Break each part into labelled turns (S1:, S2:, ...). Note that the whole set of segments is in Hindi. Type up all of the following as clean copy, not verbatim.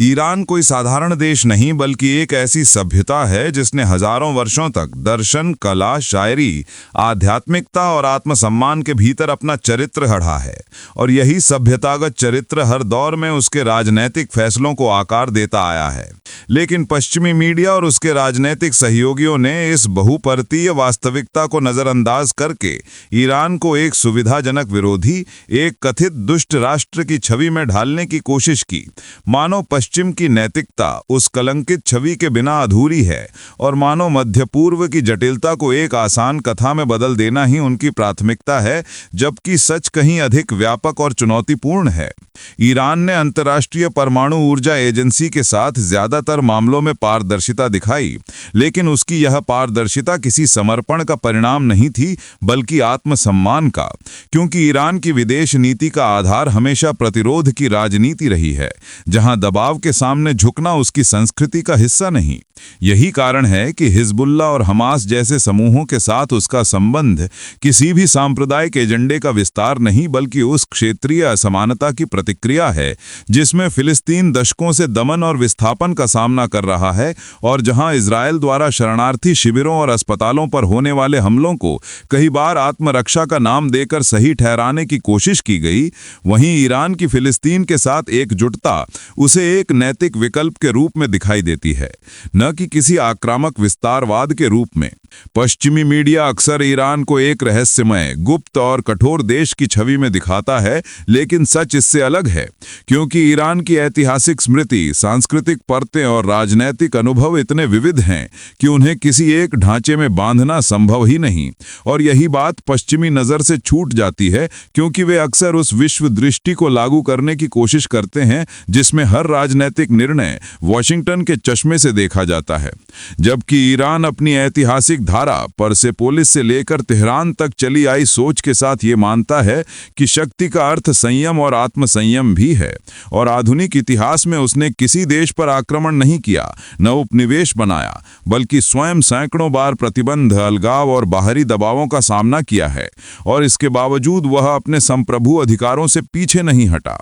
S1: ईरान कोई साधारण देश नहीं बल्कि एक ऐसी सभ्यता है जिसने हजारों वर्षों तक दर्शन, कला, शायरी, आध्यात्मिकता और आत्मसम्मान के भीतर अपना चरित्र गढ़ा है। और यही सभ्यतागत चरित्र हर दौर में उसके राजनैतिक फैसलों को आकार देता आया है। लेकिन पश्चिमी मीडिया और उसके राजनैतिक सहयोगियों ने इस बहुपरतीय वास्तविकता को नजरअंदाज करके ईरान को एक सुविधाजनक विरोधी, एक कथित दुष्ट राष्ट्र की छवि में ढालने की कोशिश की। मानो पश्चिम की नैतिकता उस कलंकित छवि के बिना अधूरी है और मानो मध्य पूर्व की जटिलता को एक आसान कथा में बदल देना ही उनकी प्राथमिकता है, जबकि सच कहीं अधिक व्यापक और चुनौतीपूर्ण है। ईरान ने अंतर्राष्ट्रीय परमाणु ऊर्जा एजेंसी के साथ ज्यादातर मामलों में पारदर्शिता दिखाई, लेकिन उसकी यह पारदर्शिता किसी समर्पण का परिणाम नहीं थी बल्कि आत्मसम्मान का, क्योंकि ईरान की विदेश नीति का आधार हमेशा प्रतिरोध की राजनीति रही है, जहां दबाव के सामने झुकना उसकी संस्कृति का हिस्सा नहीं। यही कारण है कि हिजबुल्लाह और हमास जैसे समूहों के साथ उसका संबंध किसी भी सांप्रदायिक एजेंडे का विस्तार नहीं बल्कि उस क्षेत्रीय असमानता की प्रतिक्रिया है जिसमें फिलिस्तीन दशकों से दमन और विस्थापन का सामना कर रहा है, और जहां इजरायल द्वारा शरणार्थी शिविरों और अस्पतालों पर होने वाले हमलों को कई बार आत्मरक्षा का नाम देकर सही ठहराने की कोशिश की गई, वहीं ईरान की फिलिस्तीन के साथ एकजुटता उसे एक नैतिक विकल्प के रूप में दिखाई देती है, न कि किसी आक्रामक विस्तारवाद के रूप में। पश्चिमी मीडिया अक्सर ईरान को एक रहस्यमय, गुप्त और कठोर देश की छवि में दिखाता है, लेकिन सच इससे अलग है, क्योंकि ईरान की ऐतिहासिक स्मृति, सांस्कृतिक परतें और राजनैतिक अनुभव इतने विविध हैं कि उन्हें किसी एक ढांचे में बांधना संभव ही नहीं। और यही बात पश्चिमी नज़र से छूट जाती है, क्योंकि वे अक्सर उस विश्व दृष्टि को लागू करने की कोशिश करते हैं जिसमें हर राजनैतिक निर्णय वॉशिंगटन के चश्मे से देखा जाता है, जबकि ईरान अपनी ऐतिहासिक धारा परसेपोलिस से लेकर तेहरान तक चली आई सोच के साथ ये मानता है कि शक्ति का अर्थ संयम और आत्मसंयम भी है। और आधुनिक इतिहास में उसने किसी देश पर आक्रमण नहीं किया, न उपनिवेश बनाया, बल्कि स्वयं सैकड़ों बार प्रतिबंध, अलगाव और बाहरी दबावों का सामना किया है, और इसके बावजूद वह अपने संप्रभु अधिकारों से पीछे नहीं हटा।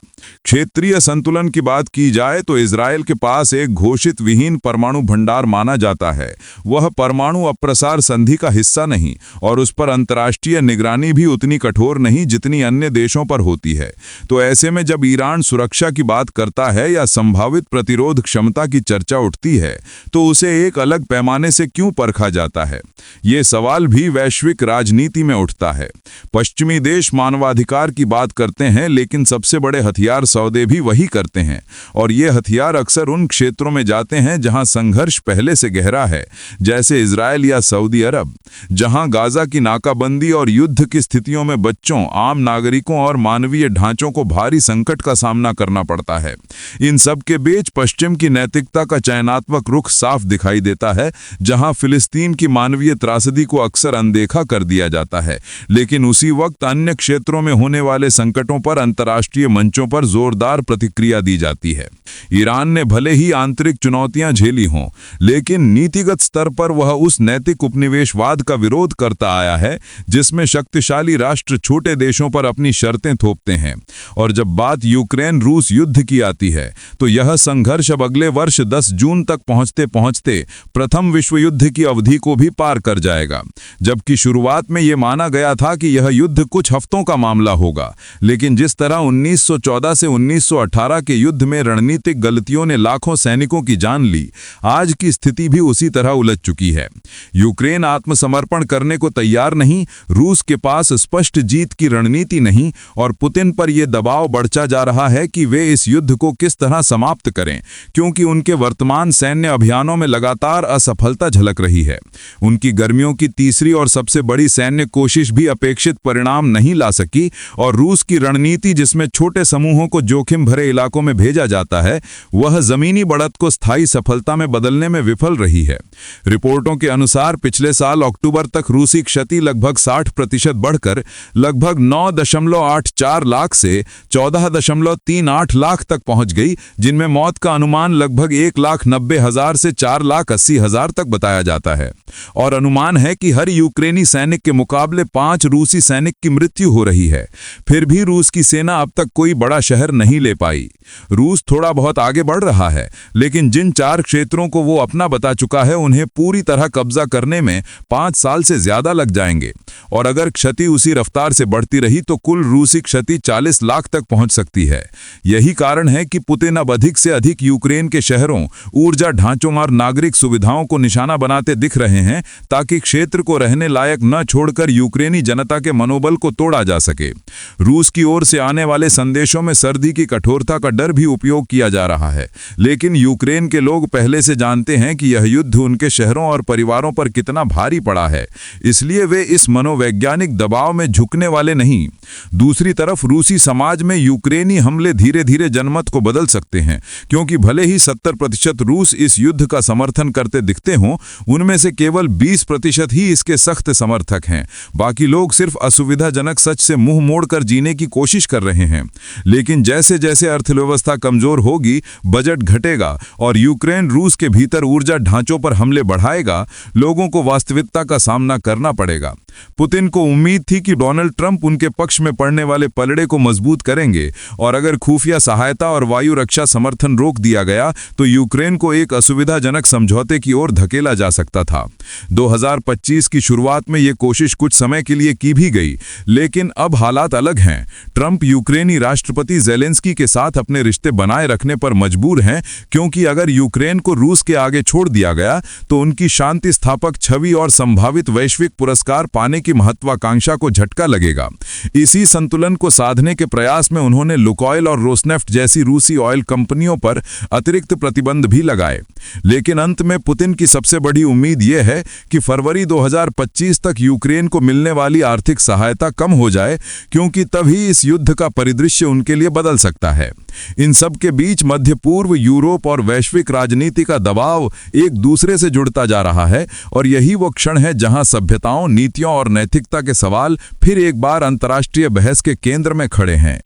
S1: क्षेत्रीय संतुलन की बात की जाए तो इजरायल के पास एक घोषित विहीन परमाणु भंडार माना जाता है। वह परमाणु अप्रसार संधि का हिस्सा नहीं, और उस पर अंतर्राष्ट्रीय निगरानी भी उतनी कठोर नहीं जितनी अन्य देशों पर होती है। तो ऐसे में जब ईरान सुरक्षा की बात करता है या संभावित प्रतिरोध क्षमता की चर्चा उठती है, तो उसे एक अलग पैमाने से क्यों परखा जाता है? ये सवाल भी वैश्विक राजनीति में उठता है। पश्चिमी देश मानवाधिकार की बात करते हैं, लेकिन सबसे बड़े हथियार सौदे भी वही करते हैं, और ये हथियार अक्सर उन क्षेत्रों में जाते हैं जहां संघर्ष पहले से गहरा है, जैसे इजरायल या सऊदी अरब, जहां गाजा की नाकाबंदी और युद्ध की स्थितियों में बच्चों, आम नागरिकों और मानवीय ढांचों को भारी संकट का सामना करना पड़ता है। इन सब के बीच पश्चिम की नैतिकता का चयनात्मक रुख साफ दिखाई देता है, जहां फिलिस्तीन की मानवीय त्रासदी को अक्सर अनदेखा कर दिया जाता है, लेकिन उसी वक्त अन्य क्षेत्रों में होने वाले संकटों पर अंतर्राष्ट्रीय मंचों पर जोरदार प्रतिक्रिया दी जाती है। ईरान ने भले ही आंतरिक चुनौतियां झेली हों, लेकिन नीतिगत स्तर पर वह उस नैतिक उपनिवेशवाद का विरोध करता आया है जिसमें शक्तिशाली राष्ट्र छोटे देशों पर अपनी शर्तें थोपते हैं। और जब बात यूक्रेन रूस युद्ध की आती है, तो यह संघर्ष अब अगले वर्ष 10 जून तक पहुंचते पहुंचते प्रथम विश्व युद्ध की अवधि को भी पार कर जाएगा। जबकि शुरुआत में यह माना गया था कि यह युद्ध कुछ हफ्तों का मामला होगा, लेकिन जिस तरह 1914 से 1918 के युद्ध में रणनीतिक गलतियों ने लाखों सैनिकों की जान ली, आज की स्थिति भी उसी तरह उलझ चुकी है। यूक्रेन आत्मसमर्पण करने को तैयार नहीं, रूस के पास स्पष्ट जीत की रणनीति नहीं, और पुतिन पर यह दबाव बढ़ता जा रहा है कि वे इस युद्ध को किस तरह समाप्त करें, क्योंकि उनके वर्तमान सैन्य अभियानों में लगातार असफलता झलक रही है। उनकी गर्मियों की तीसरी और सबसे बड़ी सैन्य कोशिश भी अपेक्षित परिणाम नहीं ला सकी, और रूस की रणनीति जिसमें छोटे समूहों को जोखिम भरे इलाकों में भेजा जाता है, वह जमीनी बढ़त को स्थायी सफलता में बदलने में विफल रही है। रिपोर्टों के अनुसार पिछले साल अक्टूबर तक रूसी क्षति लगभग 60% बढ़कर लगभग 9.84 लाख से 14.38 लाख तक पहुंच गई, जिनमें मौत का अनुमान लगभग 1,90,000 से 4,80,000 तक बताया जाता है। और अनुमान है कि हर यूक्रेनी सैनिक के मुकाबले 5 रूसी सैनिक की मृत्यु हो रही है। फिर भी रूस की सेना अब तक कोई बड़ा शहर नहीं ले पाई। रूस थोड़ा बहुत बहुत आगे बढ़ रहा है, लेकिन जिन 4 क्षेत्रों को वो अपना बता चुका है उन्हें पूरी तरह कब्जा करने में 5 साल से ज्यादा लग जाएंगे। और अगर क्षति उसी रफ्तार से बढ़ती रही तो कुल रूसी क्षति 40 लाख तक पहुंच सकती है। यही कारण है कि पुतिन अब अधिक से अधिक यूक्रेन के शहरों, ऊर्जा ढांचों और नागरिक सुविधाओं को निशाना बनाते दिख रहे हैं, ताकि क्षेत्र को रहने लायक न छोड़कर यूक्रेनी जनता के मनोबल को तोड़ा जा सके। रूस की ओर से आने वाले संदेशों में सर्दी की कठोरता का डर भी उपयोग किया जा रहा है, लेकिन यूक्रेन के लोग पहले से जानते हैं कि यह युद्ध उनके शहरों और परिवारों पर कितना भारी पड़ा है, इसलिए वे इस मनोवैज्ञानिक दबाव में झुकने वाले नहीं। दूसरी तरफ रूसी समाज में यूक्रेनी हमले धीरे धीरे जनमत को बदल सकते हैं, क्योंकि भले ही 70% रूस इस युद्ध का समर्थन करते दिखते हों, उनमें से केवल 20% ही इसके सख्त समर्थक हैं। बाकी लोग सिर्फ असुविधाजनक सच से मुंह मोड़कर जीने की कोशिश कर रहे हैं। लेकिन जैसे जैसे अर्थव्यवस्था कमजोर होगी, बजट घटेगा और यूक्रेन रूस के भीतर ऊर्जा ढांचों पर हमले बढ़ाएगा, लोगों को वास्तविकता का सामना करना पड़ेगा। पुतिन को उम्मीद थी कि डोनाल्ड ट्रंप उनके पक्ष में पड़ने वाले पलड़े को मजबूत करेंगे, और अगर खुफिया सहायता और वायु रक्षा समर्थन रोक दिया गया तो यूक्रेन को एक असुविधाजनक समझौते की ओर धकेला जा सकता था। 2025 की शुरुआत में यह कोशिश कुछ समय के लिए की भी गई, लेकिन अब हालात अलग हैं। ट्रंप यूक्रेनी राष्ट्रपति ज़ेलेंस्की के साथ अपने रिश्ते बनाए रखने पर मजबूर हैं, क्योंकि अगर यूक्रेन को रूस के आगे छोड़ दिया गया तो उनकी शांति स्थापक छवि और संभावित वैश्विक पुरस्कार पाने की महत्वाकांक्षा को झटका लगेगा। इसी संतुलन को साधने के प्रयास में उन्होंने लुकोइल और रोसनेफ्ट जैसी रूसी ऑयल कंपनियों पर अतिरिक्त प्रतिबंध भी लगाए। लेकिन अंत में पुतिन की सबसे बड़ी उम्मीद यह है कि फरवरी 2025 तक यूक्रेन को मिलने वाली आर्थिक सहायता कम हो जाए, क्योंकि तभी इस युद्ध का परिदृश्य उनके लिए बदल सकता है। इन सब के बीच मध्य पूर्व, यूरोप और वैश्विक राजनीति का दबाव एक दूसरे से जुड़ता जा रहा है, और यही वो क्षण है जहां सभ्यताओं, नीतियों और नैतिकता के सवाल फिर एक बार अंतर्राष्ट्रीय बहस के केंद्र में खड़े हैं।